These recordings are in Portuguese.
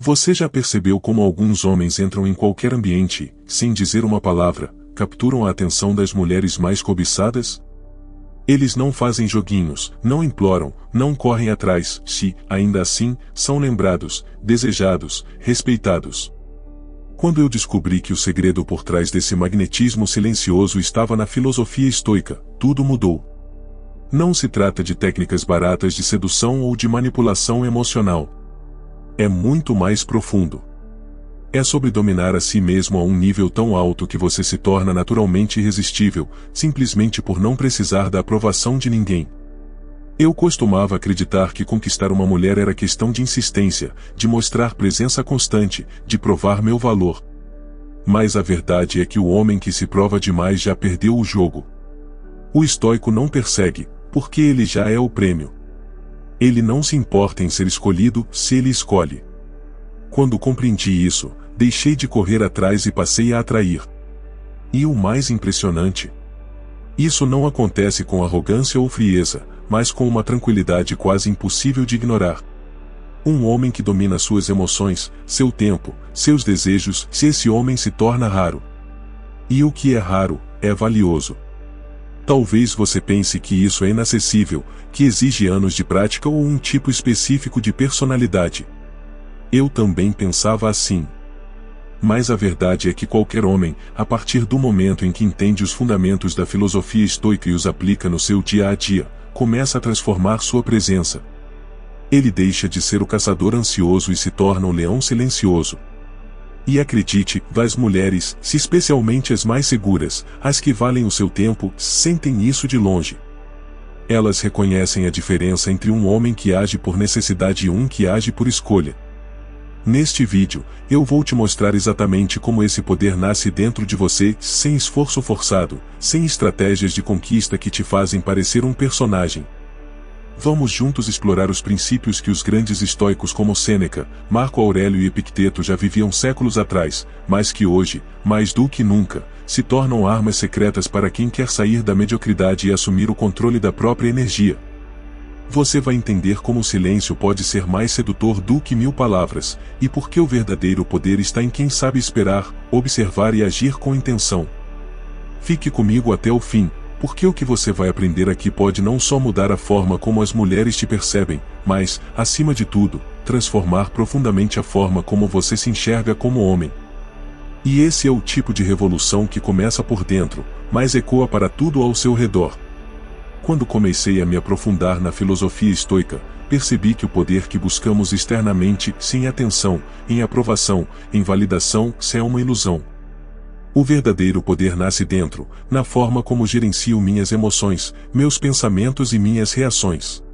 Você já percebeu como alguns homens entram em qualquer ambiente, sem dizer uma palavra, capturam a atenção das mulheres mais cobiçadas? Eles não fazem joguinhos, não imploram, não correm atrás, se, ainda assim, são lembrados, desejados, respeitados. Quando eu descobri que o segredo por trás desse magnetismo silencioso estava na filosofia estoica, tudo mudou. Não se trata de técnicas baratas de sedução ou de manipulação emocional. É muito mais profundo. É sobre dominar a si mesmo a um nível tão alto que você se torna naturalmente irresistível, simplesmente por não precisar da aprovação de ninguém. Eu costumava acreditar que conquistar uma mulher era questão de insistência, de mostrar presença constante, de provar meu valor. Mas a verdade é que o homem que se prova demais já perdeu o jogo. O estoico não persegue, porque ele já é o prêmio. Ele não se importa em ser escolhido, se ele escolhe. Quando compreendi isso, deixei de correr atrás e passei a atrair. E o mais impressionante? Isso não acontece com arrogância ou frieza, mas com uma tranquilidade quase impossível de ignorar. Um homem que domina suas emoções, seu tempo, seus desejos, se esse homem se torna raro. E o que é raro, é valioso. Talvez você pense que isso é inacessível, que exige anos de prática ou um tipo específico de personalidade. Eu também pensava assim. Mas a verdade é que qualquer homem, a partir do momento em que entende os fundamentos da filosofia estoica e os aplica no seu dia a dia, começa a transformar sua presença. Ele deixa de ser o caçador ansioso e se torna o leão silencioso. E acredite, as mulheres, se especialmente as mais seguras, as que valem o seu tempo, sentem isso de longe. Elas reconhecem a diferença entre um homem que age por necessidade e um que age por escolha. Neste vídeo, eu vou te mostrar exatamente como esse poder nasce dentro de você, sem esforço forçado, sem estratégias de conquista que te fazem parecer um personagem. Vamos juntos explorar os princípios que os grandes estoicos como Sêneca, Marco Aurélio e Epicteto já viviam séculos atrás, mas que hoje, mais do que nunca, se tornam armas secretas para quem quer sair da mediocridade e assumir o controle da própria energia. Você vai entender como o silêncio pode ser mais sedutor do que 1000 palavras, e por que o verdadeiro poder está em quem sabe esperar, observar e agir com intenção. Fique comigo até o fim, porque o que você vai aprender aqui pode não só mudar a forma como as mulheres te percebem, mas, acima de tudo, transformar profundamente a forma como você se enxerga como homem. E esse é o tipo de revolução que começa por dentro, mas ecoa para tudo ao seu redor. Quando comecei a me aprofundar na filosofia estoica, percebi que o poder que buscamos externamente, sem atenção, em aprovação, em validação, é uma ilusão. O verdadeiro poder nasce dentro, na forma como gerencio minhas emoções, meus pensamentos e minhas reações.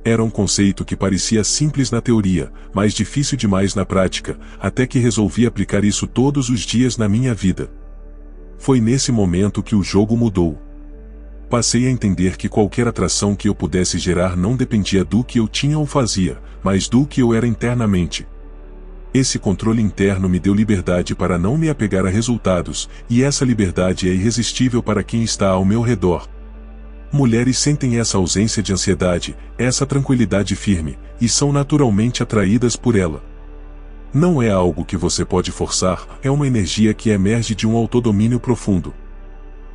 Era um conceito que parecia simples na teoria, mas difícil demais na prática, até que resolvi aplicar isso todos os dias na minha vida. Foi nesse momento que o jogo mudou. Passei a entender que qualquer atração que eu pudesse gerar não dependia do que eu tinha ou fazia, mas do que eu era internamente. Esse controle interno me deu liberdade para não me apegar a resultados, e essa liberdade é irresistível para quem está ao meu redor. Mulheres sentem essa ausência de ansiedade, essa tranquilidade firme, e são naturalmente atraídas por ela. Não é algo que você pode forçar, é uma energia que emerge de um autodomínio profundo.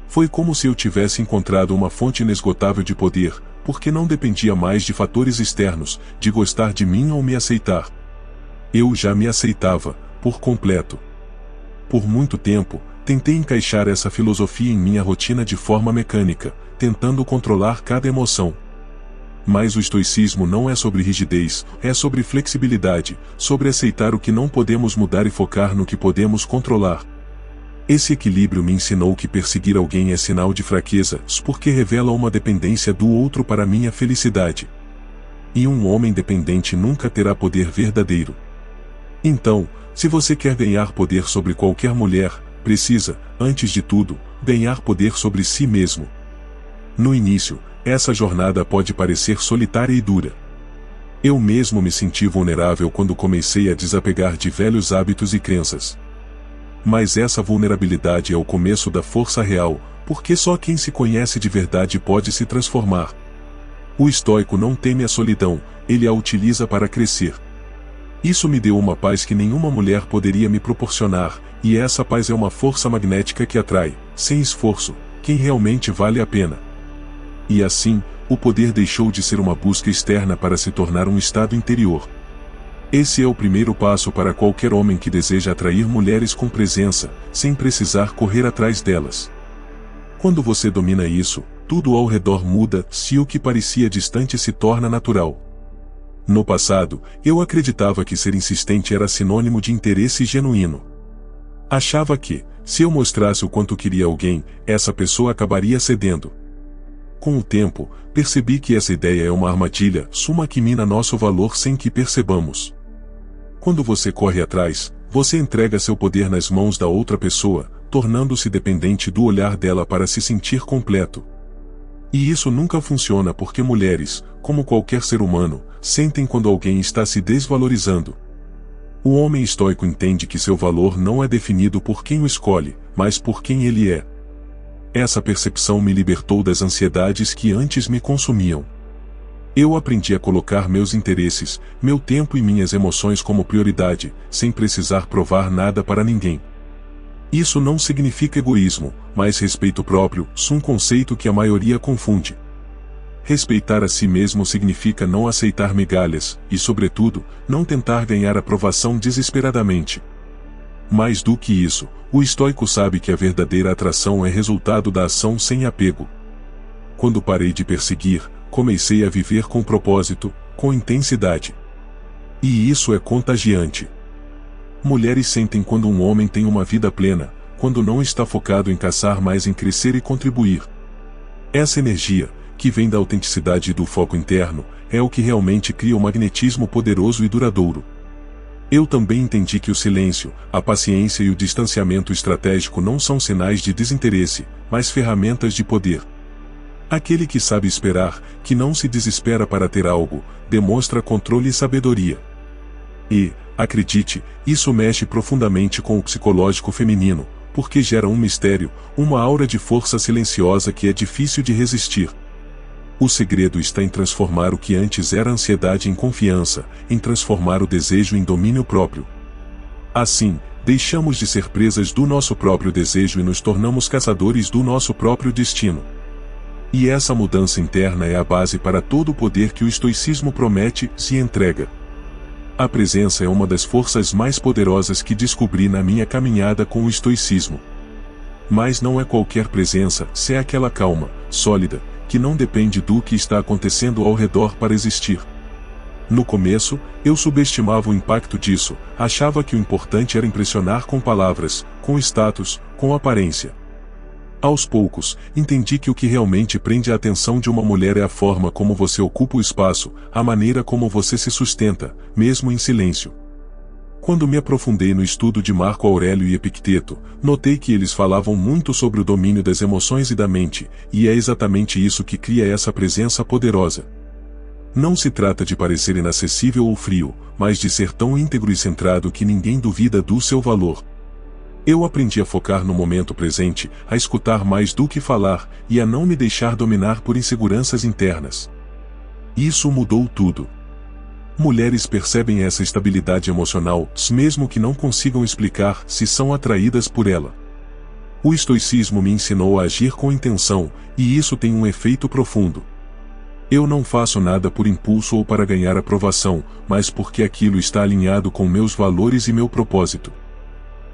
Foi como se eu tivesse encontrado uma fonte inesgotável de poder, porque não dependia mais de fatores externos, de gostar de mim ou me aceitar. Eu já me aceitava, por completo. Por muito tempo, tentei encaixar essa filosofia em minha rotina de forma mecânica, tentando controlar cada emoção. Mas o estoicismo não é sobre rigidez, é sobre flexibilidade, sobre aceitar o que não podemos mudar e focar no que podemos controlar. Esse equilíbrio me ensinou que perseguir alguém é sinal de fraqueza, porque revela uma dependência do outro para minha felicidade. E um homem dependente nunca terá poder verdadeiro. Então, se você quer ganhar poder sobre qualquer mulher, precisa, antes de tudo, ganhar poder sobre si mesmo. No início, essa jornada pode parecer solitária e dura. Eu mesmo me senti vulnerável quando comecei a desapegar de velhos hábitos e crenças. Mas essa vulnerabilidade é o começo da força real, porque só quem se conhece de verdade pode se transformar. O estoico não teme a solidão, ele a utiliza para crescer. Isso me deu uma paz que nenhuma mulher poderia me proporcionar, e essa paz é uma força magnética que atrai, sem esforço, quem realmente vale a pena. E assim, o poder deixou de ser uma busca externa para se tornar um estado interior. Esse é o primeiro passo para qualquer homem que deseja atrair mulheres com presença, sem precisar correr atrás delas. Quando você domina isso, tudo ao redor muda, se o que parecia distante se torna natural. No passado, eu acreditava que ser insistente era sinônimo de interesse genuíno. Achava que, se eu mostrasse o quanto queria alguém, essa pessoa acabaria cedendo. Com o tempo, percebi que essa ideia é uma armadilha, suma que mina nosso valor sem que percebamos. Quando você corre atrás, você entrega seu poder nas mãos da outra pessoa, tornando-se dependente do olhar dela para se sentir completo. E isso nunca funciona porque mulheres, como qualquer ser humano, sentem quando alguém está se desvalorizando. O homem estoico entende que seu valor não é definido por quem o escolhe, mas por quem ele é. Essa percepção me libertou das ansiedades que antes me consumiam. Eu aprendi a colocar meus interesses, meu tempo e minhas emoções como prioridade, sem precisar provar nada para ninguém. Isso não significa egoísmo, mas respeito próprio, um conceito que a maioria confunde. Respeitar a si mesmo significa não aceitar migalhas, e sobretudo, não tentar ganhar aprovação desesperadamente. Mais do que isso, o estoico sabe que a verdadeira atração é resultado da ação sem apego. Quando parei de perseguir, comecei a viver com propósito, com intensidade. E isso é contagiante. Mulheres sentem quando um homem tem uma vida plena, quando não está focado em caçar, mas em crescer e contribuir. Essa energia, que vem da autenticidade e do foco interno, é o que realmente cria um magnetismo poderoso e duradouro. Eu também entendi que o silêncio, a paciência e o distanciamento estratégico não são sinais de desinteresse, mas ferramentas de poder. Aquele que sabe esperar, que não se desespera para ter algo, demonstra controle e sabedoria. E, acredite, isso mexe profundamente com o psicológico feminino, porque gera um mistério, uma aura de força silenciosa que é difícil de resistir. O segredo está em transformar o que antes era ansiedade em confiança, em transformar o desejo em domínio próprio. Assim, deixamos de ser presas do nosso próprio desejo e nos tornamos caçadores do nosso próprio destino. E essa mudança interna é a base para todo o poder que o estoicismo promete e entrega. A presença é uma das forças mais poderosas que descobri na minha caminhada com o estoicismo. Mas não é qualquer presença, se é aquela calma, sólida, que não depende do que está acontecendo ao redor para existir. No começo, eu subestimava o impacto disso, achava que o importante era impressionar com palavras, com status, com aparência. Aos poucos, entendi que o que realmente prende a atenção de uma mulher é a forma como você ocupa o espaço, a maneira como você se sustenta, mesmo em silêncio. Quando me aprofundei no estudo de Marco Aurélio e Epicteto, notei que eles falavam muito sobre o domínio das emoções e da mente, e é exatamente isso que cria essa presença poderosa. Não se trata de parecer inacessível ou frio, mas de ser tão íntegro e centrado que ninguém duvida do seu valor. Eu aprendi a focar no momento presente, a escutar mais do que falar, e a não me deixar dominar por inseguranças internas. Isso mudou tudo. Mulheres percebem essa estabilidade emocional, mesmo que não consigam explicar se são atraídas por ela. O estoicismo me ensinou a agir com intenção, e isso tem um efeito profundo. Eu não faço nada por impulso ou para ganhar aprovação, mas porque aquilo está alinhado com meus valores e meu propósito.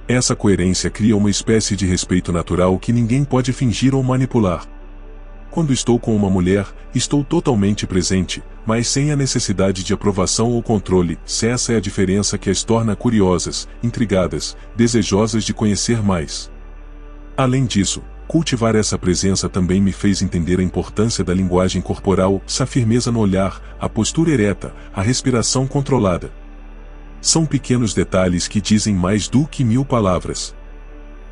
Essa coerência cria uma espécie de respeito natural que ninguém pode fingir ou manipular. Quando estou com uma mulher, estou totalmente presente, mas sem a necessidade de aprovação ou controle. Essa é a diferença que as torna curiosas, intrigadas, desejosas de conhecer mais. Além disso, cultivar essa presença também me fez entender a importância da linguagem corporal, a firmeza no olhar, a postura ereta, a respiração controlada. São pequenos detalhes que dizem mais do que 1000 palavras.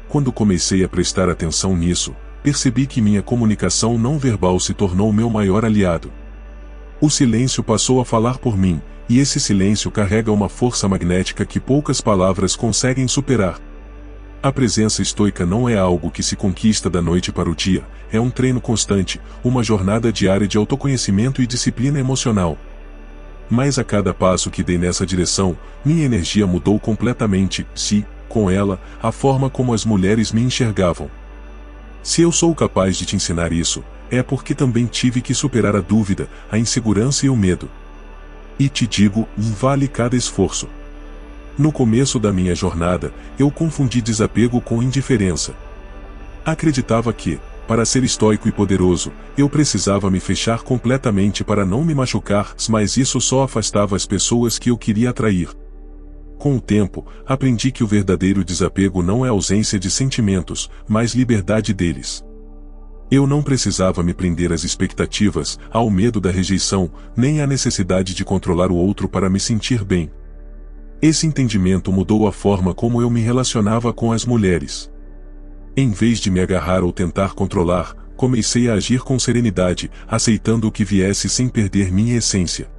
Quando comecei a prestar atenção nisso, percebi que minha comunicação não verbal se tornou meu maior aliado. O silêncio passou a falar por mim, e esse silêncio carrega uma força magnética que poucas palavras conseguem superar. A presença estoica não é algo que se conquista da noite para o dia, é um treino constante, uma jornada diária de autoconhecimento e disciplina emocional. Mas a cada passo que dei nessa direção, minha energia mudou completamente, com ela, a forma como as mulheres me enxergavam. Se eu sou capaz de te ensinar isso, é porque também tive que superar a dúvida, a insegurança e o medo. E te digo, vale cada esforço. No começo da minha jornada, eu confundi desapego com indiferença. Acreditava que, para ser estoico e poderoso, eu precisava me fechar completamente para não me machucar, mas isso só afastava as pessoas que eu queria atrair. Com o tempo, aprendi que o verdadeiro desapego não é ausência de sentimentos, mas liberdade deles. Eu não precisava me prender às expectativas, ao medo da rejeição, nem à necessidade de controlar o outro para me sentir bem. Esse entendimento mudou a forma como eu me relacionava com as mulheres. Em vez de me agarrar ou tentar controlar, comecei a agir com serenidade, aceitando o que viesse sem perder minha essência.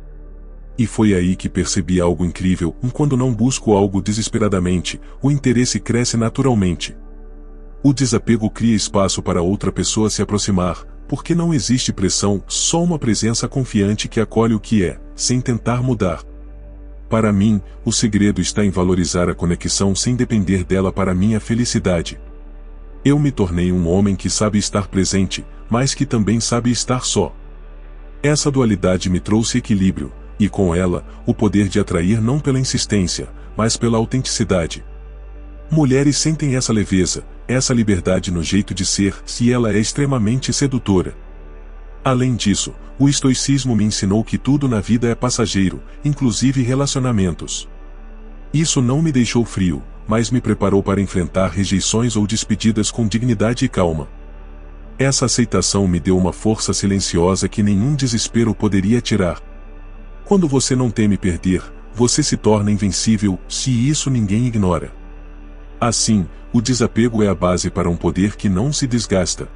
E foi aí que percebi algo incrível: quando não busco algo desesperadamente, o interesse cresce naturalmente. O desapego cria espaço para outra pessoa se aproximar, porque não existe pressão, só uma presença confiante que acolhe o que é, sem tentar mudar. Para mim, o segredo está em valorizar a conexão sem depender dela para minha felicidade. Eu me tornei um homem que sabe estar presente, mas que também sabe estar só. Essa dualidade me trouxe equilíbrio, e com ela, o poder de atrair não pela insistência, mas pela autenticidade. Mulheres sentem essa leveza, essa liberdade no jeito de ser, e ela é extremamente sedutora. Além disso, o estoicismo me ensinou que tudo na vida é passageiro, inclusive relacionamentos. Isso não me deixou frio, mas me preparou para enfrentar rejeições ou despedidas com dignidade e calma. Essa aceitação me deu uma força silenciosa que nenhum desespero poderia tirar. Quando você não teme perder, você se torna invencível, e isso ninguém ignora. Assim, o desapego é a base para um poder que não se desgasta.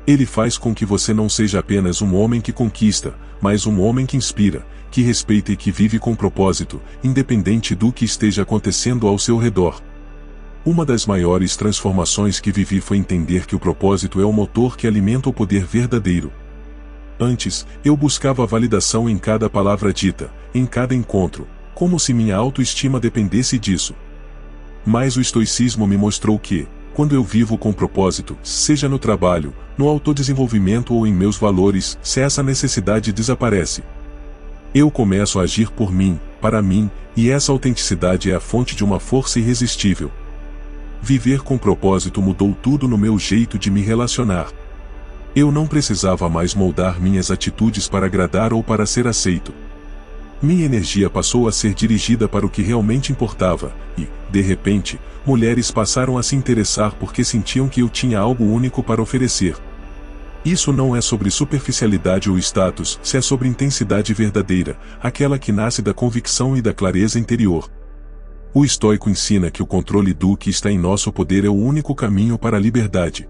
Ele faz com que você não seja apenas um homem que conquista, mas um homem que inspira, que respeita e que vive com propósito, independente do que esteja acontecendo ao seu redor. Uma das maiores transformações que vivi foi entender que o propósito é o motor que alimenta o poder verdadeiro. Antes, eu buscava validação em cada palavra dita, em cada encontro, como se minha autoestima dependesse disso. Mas o estoicismo me mostrou que, quando eu vivo com propósito, seja no trabalho, no autodesenvolvimento ou em meus valores, se essa necessidade desaparece, eu começo a agir por mim, para mim, e essa autenticidade é a fonte de uma força irresistível. Viver com propósito mudou tudo no meu jeito de me relacionar. Eu não precisava mais moldar minhas atitudes para agradar ou para ser aceito. Minha energia passou a ser dirigida para o que realmente importava, e, de repente, mulheres passaram a se interessar porque sentiam que eu tinha algo único para oferecer. Isso não é sobre superficialidade ou status, se é sobre intensidade verdadeira, aquela que nasce da convicção e da clareza interior. O estoico ensina que o controle do que está em nosso poder é o único caminho para a liberdade.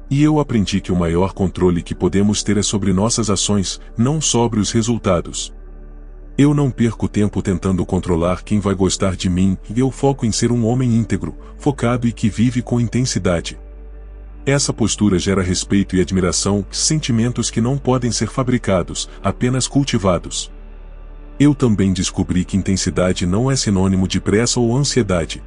E eu aprendi que o maior controle que podemos ter é sobre nossas ações, não sobre os resultados. Eu não perco tempo tentando controlar quem vai gostar de mim, e eu foco em ser um homem íntegro, focado e que vive com intensidade. Essa postura gera respeito e admiração, sentimentos que não podem ser fabricados, apenas cultivados. Eu também descobri que intensidade não é sinônimo de pressa ou ansiedade.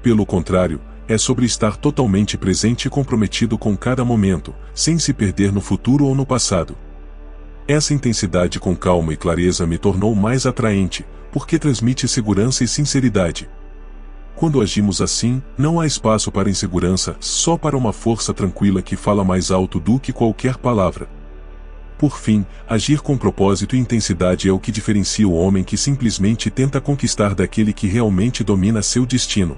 Pelo contrário, é sobre estar totalmente presente e comprometido com cada momento, sem se perder no futuro ou no passado. Essa intensidade com calma e clareza me tornou mais atraente, porque transmite segurança e sinceridade. Quando agimos assim, não há espaço para insegurança, só para uma força tranquila que fala mais alto do que qualquer palavra. Por fim, agir com propósito e intensidade é o que diferencia o homem que simplesmente tenta conquistar daquele que realmente domina seu destino.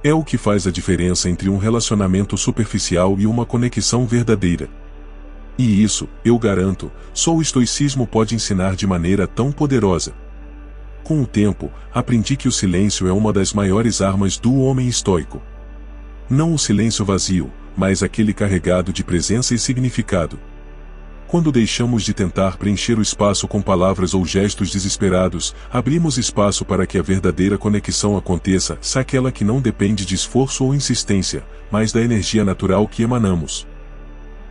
É o que faz a diferença entre um relacionamento superficial e uma conexão verdadeira. E isso, eu garanto, só o estoicismo pode ensinar de maneira tão poderosa. Com o tempo, aprendi que o silêncio é uma das maiores armas do homem estoico. Não o silêncio vazio, mas aquele carregado de presença e significado. Quando deixamos de tentar preencher o espaço com palavras ou gestos desesperados, abrimos espaço para que a verdadeira conexão aconteça, aquela que não depende de esforço ou insistência, mas da energia natural que emanamos.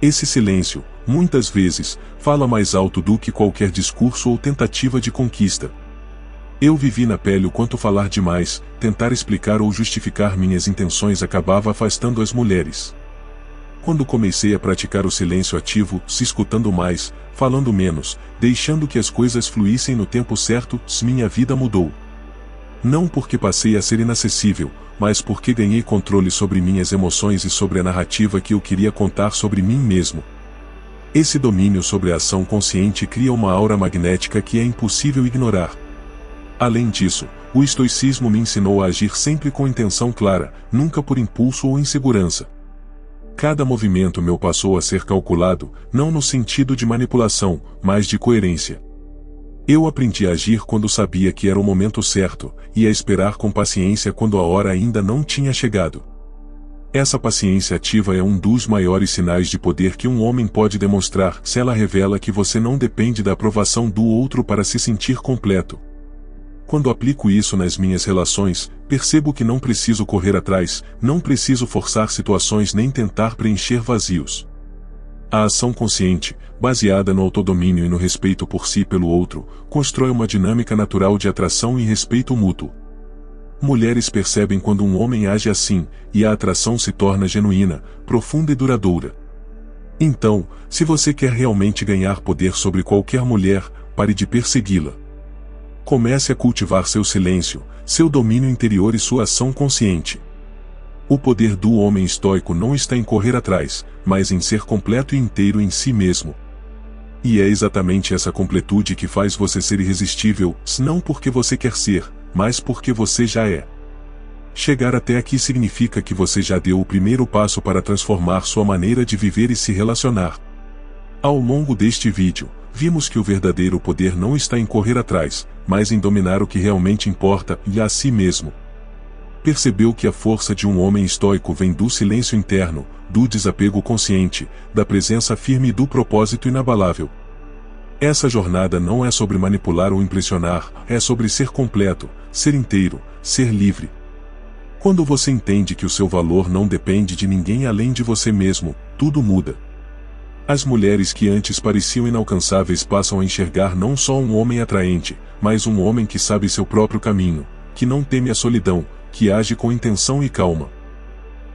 Esse silêncio, muitas vezes, fala mais alto do que qualquer discurso ou tentativa de conquista. Eu vivi na pele o quanto falar demais, tentar explicar ou justificar minhas intenções acabava afastando as mulheres. Quando comecei a praticar o silêncio ativo, se escutando mais, falando menos, deixando que as coisas fluíssem no tempo certo, minha vida mudou. Não porque passei a ser inacessível, mas porque ganhei controle sobre minhas emoções e sobre a narrativa que eu queria contar sobre mim mesmo. Esse domínio sobre a ação consciente cria uma aura magnética que é impossível ignorar. Além disso, o estoicismo me ensinou a agir sempre com intenção clara, nunca por impulso ou insegurança. Cada movimento meu passou a ser calculado, não no sentido de manipulação, mas de coerência. Eu aprendi a agir quando sabia que era o momento certo, e a esperar com paciência quando a hora ainda não tinha chegado. Essa paciência ativa é um dos maiores sinais de poder que um homem pode demonstrar, se ela revela que você não depende da aprovação do outro para se sentir completo. Quando aplico isso nas minhas relações, percebo que não preciso correr atrás, não preciso forçar situações nem tentar preencher vazios. A ação consciente, baseada no autodomínio e no respeito por si e pelo outro, constrói uma dinâmica natural de atração e respeito mútuo. Mulheres percebem quando um homem age assim, e a atração se torna genuína, profunda e duradoura. Então, se você quer realmente ganhar poder sobre qualquer mulher, pare de persegui-la. Comece a cultivar seu silêncio, seu domínio interior e sua ação consciente. O poder do homem estoico não está em correr atrás, mas em ser completo e inteiro em si mesmo. E é exatamente essa completude que faz você ser irresistível, não porque você quer ser, mas porque você já é. Chegar até aqui significa que você já deu o primeiro passo para transformar sua maneira de viver e se relacionar. Ao longo deste vídeo, vimos que o verdadeiro poder não está em correr atrás, mas em dominar o que realmente importa, e a si mesmo. Percebeu que a força de um homem estoico vem do silêncio interno, do desapego consciente, da presença firme e do propósito inabalável. Essa jornada não é sobre manipular ou impressionar, é sobre ser completo, ser inteiro, ser livre. Quando você entende que o seu valor não depende de ninguém além de você mesmo, tudo muda. As mulheres que antes pareciam inalcançáveis passam a enxergar não só um homem atraente, mas um homem que sabe seu próprio caminho, que não teme a solidão, que age com intenção e calma.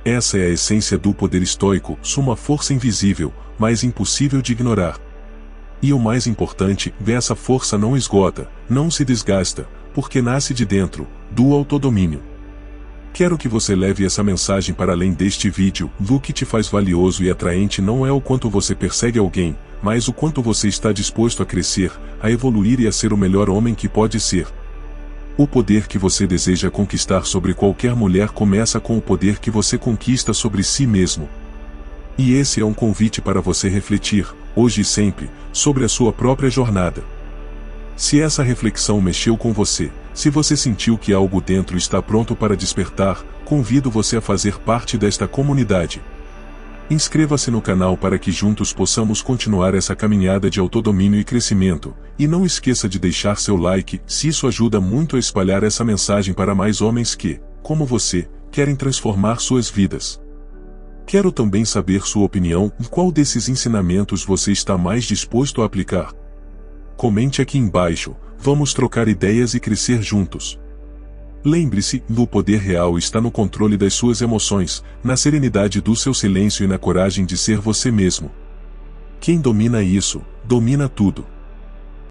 Essa é a essência do poder estoico, uma força invisível, mas impossível de ignorar. E o mais importante, essa força não esgota, não se desgasta, porque nasce de dentro, do autodomínio. Quero que você leve essa mensagem para além deste vídeo. O que te faz valioso e atraente não é o quanto você persegue alguém, mas o quanto você está disposto a crescer, a evoluir e a ser o melhor homem que pode ser. O poder que você deseja conquistar sobre qualquer mulher começa com o poder que você conquista sobre si mesmo. E esse é um convite para você refletir, hoje e sempre, sobre a sua própria jornada. Se essa reflexão mexeu com você, se você sentiu que algo dentro está pronto para despertar, convido você a fazer parte desta comunidade. Inscreva-se no canal para que juntos possamos continuar essa caminhada de autodomínio e crescimento, e não esqueça de deixar seu like, se isso ajuda muito a espalhar essa mensagem para mais homens que, como você, querem transformar suas vidas. Quero também saber sua opinião, em qual desses ensinamentos você está mais disposto a aplicar. Comente aqui embaixo, vamos trocar ideias e crescer juntos. Lembre-se, o poder real está no controle das suas emoções, na serenidade do seu silêncio e na coragem de ser você mesmo. Quem domina isso, domina tudo.